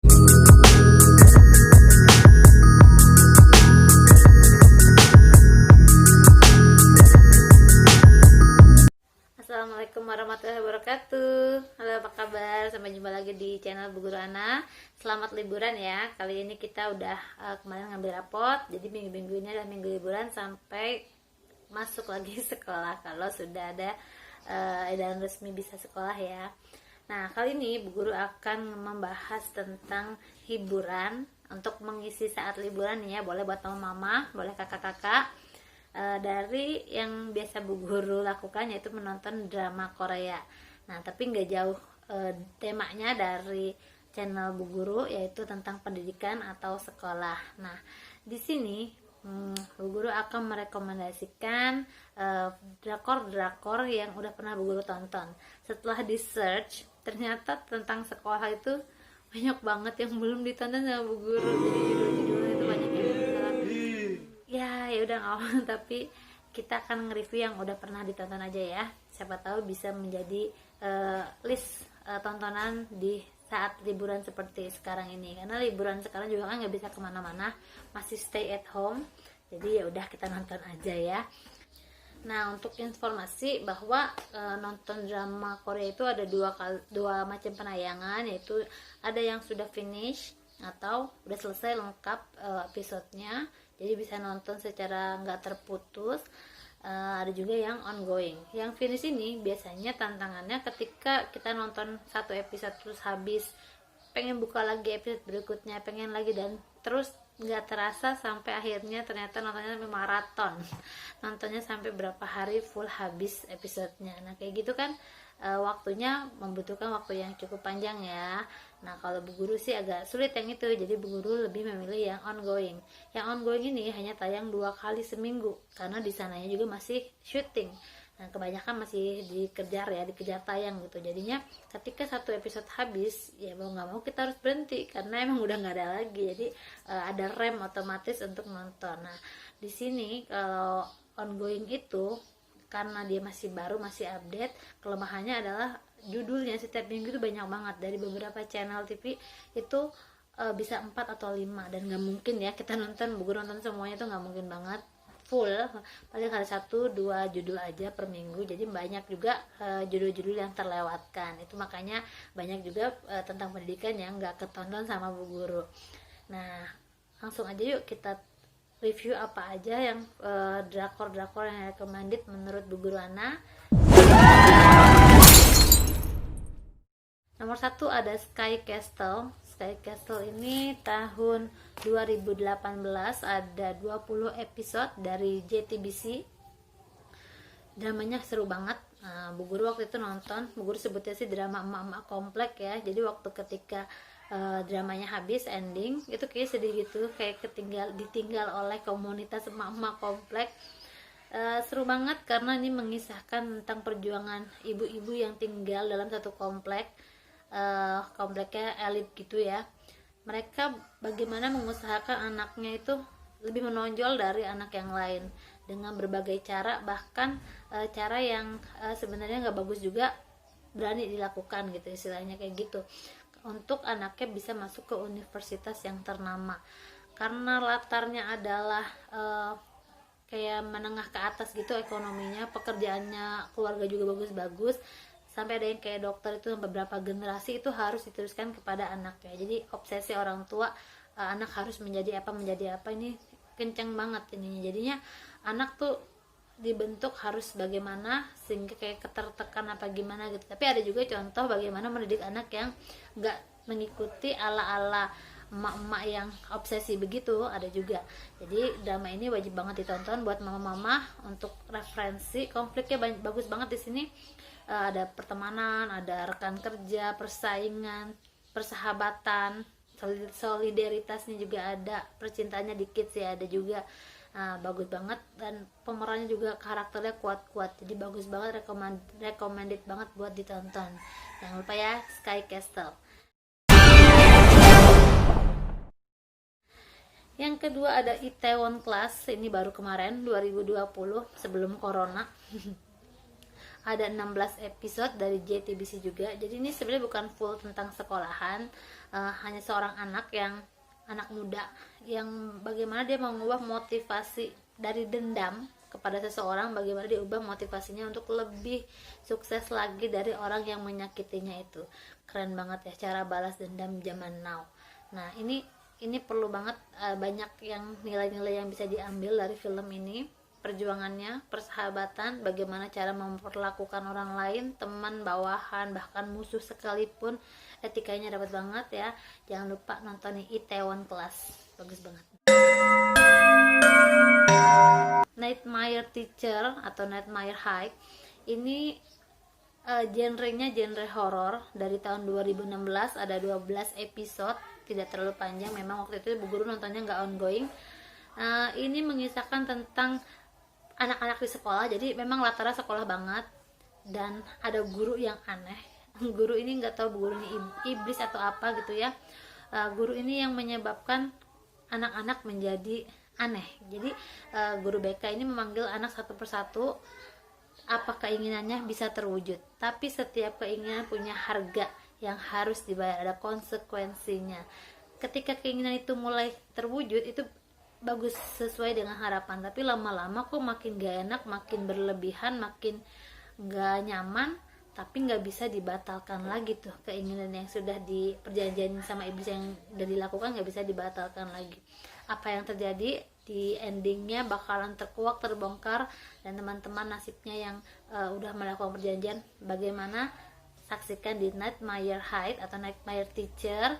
Assalamualaikum warahmatullahi wabarakatuh. Halo, apa kabar? Sampai jumpa lagi di channel Bu Guru Ana. Selamat liburan ya. Kali ini kita udah kemarin ngambil rapot. Jadi minggu-minggu ini adalah minggu liburan sampai masuk lagi sekolah, kalau sudah ada edaran resmi bisa sekolah ya. Nah, kali ini Bu Guru akan membahas tentang hiburan untuk mengisi saat liburan ya. Boleh buat mama-mama, boleh kakak-kakak. Dari yang biasa Bu Guru lakukan, yaitu menonton drama Korea. Nah, tapi nggak jauh temanya dari channel Bu Guru, yaitu tentang pendidikan atau sekolah. Nah, di sini Bu Guru akan merekomendasikan drakor-drakor yang udah pernah Bu Guru tonton. Setelah di search, ternyata tentang sekolah itu banyak banget yang belum ditonton sama Bu Guru. Jadi judul-judulnya itu banyak yang ya udah nggak apa, tapi kita akan nge-review yang udah pernah ditonton aja ya. Siapa tahu bisa menjadi list tontonan di saat liburan seperti sekarang ini, karena liburan sekarang juga kan nggak bisa kemana-mana, masih stay at home. Jadi ya udah, kita nonton aja ya. Nah, untuk informasi bahwa nonton drama Korea itu ada dua macam penayangan, yaitu ada yang sudah finish atau udah selesai lengkap episodenya, jadi bisa nonton secara nggak terputus. Ada juga yang ongoing. Yang finish ini biasanya tantangannya ketika kita nonton satu episode terus habis, pengen buka lagi episode berikutnya, pengen lagi, dan terus nggak terasa sampai akhirnya ternyata nontonnya sampai maraton, nontonnya sampai berapa hari full habis episodenya. Nah, kayak gitu kan waktunya membutuhkan waktu yang cukup panjang ya. Nah, kalau Bu Guru sih agak sulit yang itu, jadi Bu Guru lebih memilih yang ongoing. Yang ongoing ini hanya tayang 2 kali seminggu, karena di sananya juga masih syuting. Nah, kebanyakan masih dikejar tayang gitu. Jadinya ketika satu episode habis, ya mau nggak mau kita harus berhenti, karena emang udah nggak ada lagi. Jadi ada rem otomatis untuk nonton. Nah, di sini kalau ongoing itu, karena dia masih baru, masih update, kelemahannya adalah judulnya setiap minggu itu banyak banget. Dari beberapa channel TV itu bisa 4 atau 5, dan nggak mungkin ya kita nonton, Bu Guru nonton semuanya itu nggak mungkin banget full. Paling ada 1-2 judul aja per minggu, jadi banyak juga judul-judul yang terlewatkan. Itu makanya banyak juga tentang pendidikan yang nggak ketonton sama Bu Guru. Nah, langsung aja yuk kita review apa aja yang drakor-drakor yang recommended menurut Bu Guru Ana. Nomor 1 ada Sky Castle. Sky Castle ini tahun 2018, ada 20 episode dari JTBC. Dramanya seru banget. Bu Guru waktu itu nonton, Bu Guru sebutnya sih drama emak-emak komplek ya. Jadi waktu ketika dramanya habis, ending, itu kayak sedih gitu, kayak ditinggal oleh komunitas emak-emak komplek. Seru banget karena ini mengisahkan tentang perjuangan ibu-ibu yang tinggal dalam satu komplek, kompleknya elit gitu ya. Mereka bagaimana mengusahakan anaknya itu lebih menonjol dari anak yang lain dengan berbagai cara, bahkan cara yang sebenarnya nggak bagus juga berani dilakukan gitu, istilahnya kayak gitu, untuk anaknya bisa masuk ke universitas yang ternama. Karena latarnya adalah kayak menengah ke atas gitu ekonominya, pekerjaannya, keluarga juga bagus-bagus, sampai ada yang kayak dokter itu beberapa generasi itu harus diteruskan kepada anaknya. Jadi obsesi orang tua, anak harus menjadi apa, ini kenceng banget ininya. Jadinya anak tuh dibentuk harus bagaimana sehingga kayak ketertekan apa gimana gitu. Tapi ada juga contoh bagaimana mendidik anak yang nggak mengikuti ala-ala emak-emak yang obsesi begitu, ada juga. Jadi drama ini wajib banget ditonton buat mama-mama untuk referensi. Konfliknya bagus banget di sini. Ada pertemanan, ada rekan kerja, persaingan, persahabatan, solidaritasnya juga ada, percintaannya dikit sih ada juga. Bagus banget, dan pemerannya juga karakternya kuat-kuat, jadi bagus banget, recommended banget buat ditonton. Jangan lupa ya, Sky Castle. Yang kedua ada Itaewon Class. Ini baru kemarin 2020, sebelum corona. Ada 16 episode dari JTBC juga. Jadi ini sebenarnya bukan full tentang sekolahan, hanya seorang anak muda yang bagaimana dia mengubah motivasi dari dendam kepada seseorang, bagaimana dia ubah motivasinya untuk lebih sukses lagi dari orang yang menyakitinya itu. Keren banget ya cara balas dendam zaman now. Nah, ini perlu banget, banyak yang nilai-nilai yang bisa diambil dari film ini. Perjuangannya, persahabatan, bagaimana cara memperlakukan orang lain, teman, bawahan, bahkan musuh sekalipun, etikanya dapat banget ya. Jangan lupa nonton Itaewon Class, bagus banget. Nightmare Teacher atau Nightmare High ini genrenya genre horor, dari tahun 2016, ada 12 episode, tidak terlalu panjang. Memang waktu itu Bu Guru nontonnya nggak ongoing. Ini mengisahkan tentang anak-anak di sekolah, jadi memang latarnya sekolah banget, dan ada guru yang aneh. Guru ini nggak tahu Bu Guru ini iblis atau apa gitu ya. Guru ini yang menyebabkan anak-anak menjadi aneh. Jadi guru BK ini memanggil anak satu persatu, apa keinginannya bisa terwujud, tapi setiap keinginan punya harga yang harus dibayar, ada konsekuensinya. Ketika keinginan itu mulai terwujud, itu bagus sesuai dengan harapan, tapi lama-lama kok makin gak enak, makin berlebihan, makin gak nyaman, tapi nggak bisa dibatalkan lagi tuh keinginan yang sudah diperjanjian sama iblis yang udah dilakukan, nggak bisa dibatalkan lagi. Apa yang terjadi di endingnya bakalan terkuak, terbongkar, dan teman-teman nasibnya yang udah melakukan perjanjian bagaimana, saksikan di Nightmare High atau Nightmare Teacher.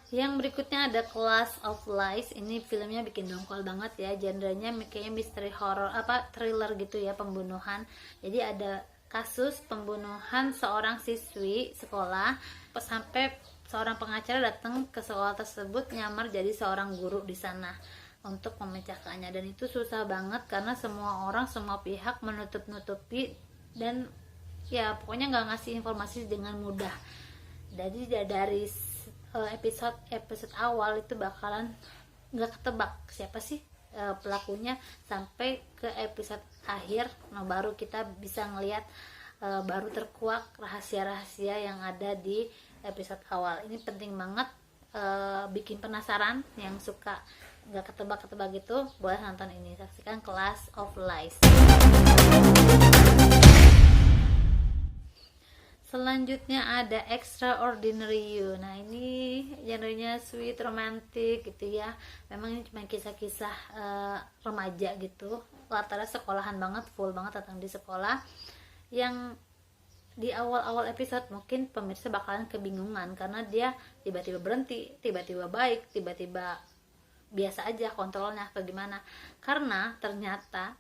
Yang berikutnya ada Class of Lies. Ini filmnya bikin dongkol banget ya, genrenya kayaknya misteri horror, thriller gitu ya, pembunuhan. Jadi ada kasus pembunuhan seorang siswi sekolah, sampai seorang pengacara datang ke sekolah tersebut, nyamar jadi seorang guru di sana untuk memecahkannya. Dan itu susah banget karena semua orang, semua pihak menutup-nutupi, dan ya pokoknya nggak ngasih informasi dengan mudah. Jadi dari episode awal itu bakalan nggak ketebak siapa sih pelakunya, sampai ke episode akhir. Nah, baru kita bisa ngelihat, baru terkuak rahasia-rahasia yang ada di episode awal. Ini penting banget, bikin penasaran. Yang suka nggak ketebak-ketebak gitu, boleh nonton ini, saksikan Class of Lies. Selanjutnya ada Extraordinary You. Nah, ini genrenya sweet, romantic gitu ya. Memang ini cuma kisah-kisah remaja gitu. Latarnya sekolahan banget, full banget tentang di sekolah. Yang di awal-awal episode mungkin pemirsa bakalan kebingungan karena dia tiba-tiba berhenti, tiba-tiba baik, tiba-tiba biasa aja kontrolnya atau gimana. Karena ternyata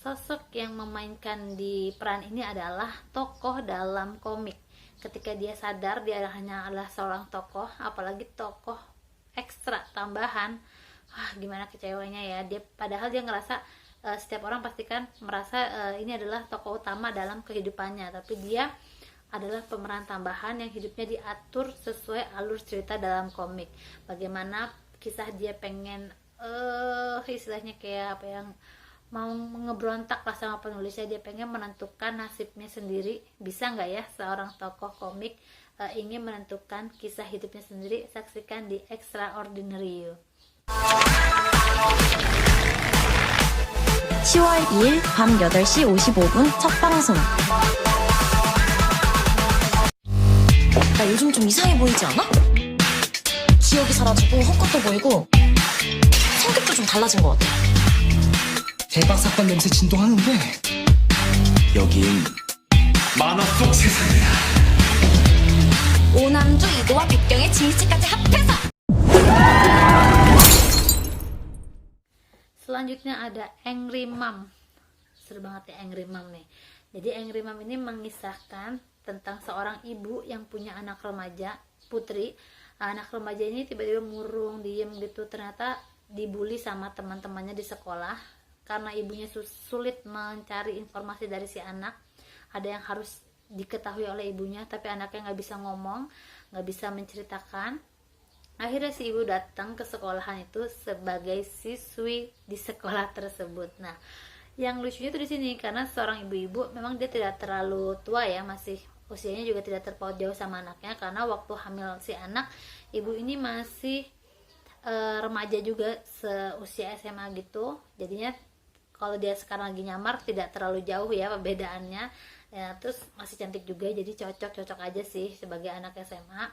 sosok yang memainkan di peran ini adalah tokoh dalam komik. Ketika dia sadar dia hanya adalah seorang tokoh, apalagi tokoh ekstra tambahan, gimana kecewanya ya. Padahal dia ngerasa, setiap orang pastikan merasa ini adalah tokoh utama dalam kehidupannya, tapi dia adalah pemeran tambahan yang hidupnya diatur sesuai alur cerita dalam komik. Bagaimana kisah dia pengen istilahnya kayak apa, yang mau ngebrontak lah sama penulisnya, dia pengen menentukan nasibnya sendiri. Bisa nggak ya seorang tokoh komik ingin menentukan kisah hidupnya sendiri? Saksikan di Extraordinary You. 10월 2일 밤 8시 55분 첫 방송. 나 요즘 좀 이상해 보이지 않아? 기억이 사라지고 헛것도 보이고 성격도 좀 달라진 것 같아. 대박 사건 냄새 진동하는데 여긴 만화 속 세상이야. 오남주 이도와 백경의 진실까지 합해서. Selanjutnya ada Angry Mom. Seru banget ya Angry Mom nih. Jadi Angry Mom ini mengisahkan tentang seorang ibu yang punya anak remaja, putri. Anak remaja ini tiba-tiba murung, diem gitu. Ternyata dibully sama teman-temannya di sekolah karena ibunya sulit mencari informasi dari si anak. Ada yang harus diketahui oleh ibunya, tapi anaknya nggak bisa ngomong, nggak bisa menceritakan. Akhirnya si ibu datang ke sekolahan itu sebagai siswi di sekolah tersebut. Nah, yang lucunya tuh di sini karena seorang ibu-ibu memang dia tidak terlalu tua ya, masih usianya juga tidak terpaut jauh sama anaknya, karena waktu hamil si anak, ibu ini masih remaja juga, seusia SMA gitu. Jadinya kalau dia sekarang lagi nyamar tidak terlalu jauh ya perbedaannya ya, terus masih cantik juga, jadi cocok aja sih sebagai anak SMA.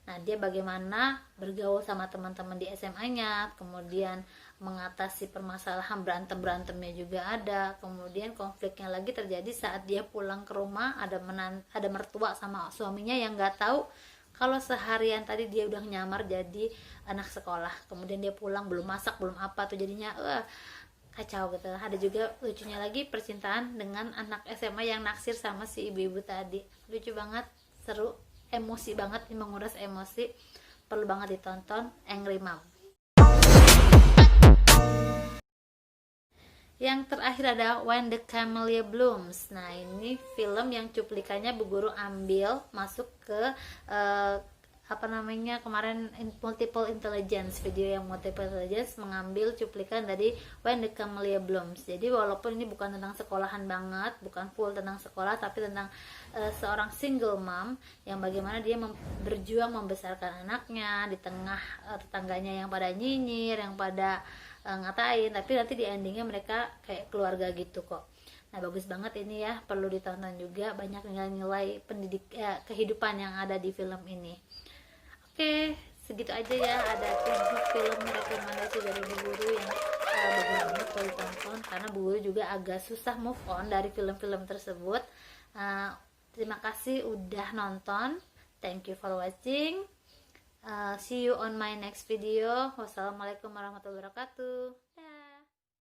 Nah, dia bagaimana bergaul sama teman-teman di SMA-nya, kemudian mengatasi permasalahan berantemnya juga ada, kemudian konfliknya lagi terjadi saat dia pulang ke rumah, ada mertua sama suaminya yang nggak tahu kalau seharian tadi dia udah nyamar jadi anak sekolah, kemudian dia pulang belum masak belum apa tuh, jadinya kacau gitu. Ada juga lucunya lagi percintaan dengan anak SMA yang naksir sama si ibu-ibu tadi, lucu banget, seru, emosi banget, menguras emosi, perlu banget ditonton. Angry Mom. Yang terakhir ada When the Camellia Blooms. Nah, ini film yang cuplikannya Bu Guru ambil masuk ke kemarin Multiple Intelligence, video yang Multiple Intelligence mengambil cuplikan dari When the Camellia Blooms. Jadi walaupun ini bukan tentang sekolahan banget, bukan full tentang sekolah, tapi tentang seorang single mom yang bagaimana dia berjuang membesarkan anaknya di tengah tetangganya yang pada nyinyir, yang pada ngatain, tapi nanti di endingnya mereka kayak keluarga gitu kok. Nah, bagus banget ini ya, perlu ditonton juga, banyak nilai-nilai kehidupan yang ada di film ini. Oke, segitu aja ya, ada 7 film rekomendasi dari Bu Guru yang bagus banget kalau ditonton, karena Bu Guru juga agak susah move on dari film-film tersebut. Terima kasih udah nonton, thank you for watching. See you on my next video. Wassalamualaikum warahmatullahi wabarakatuh.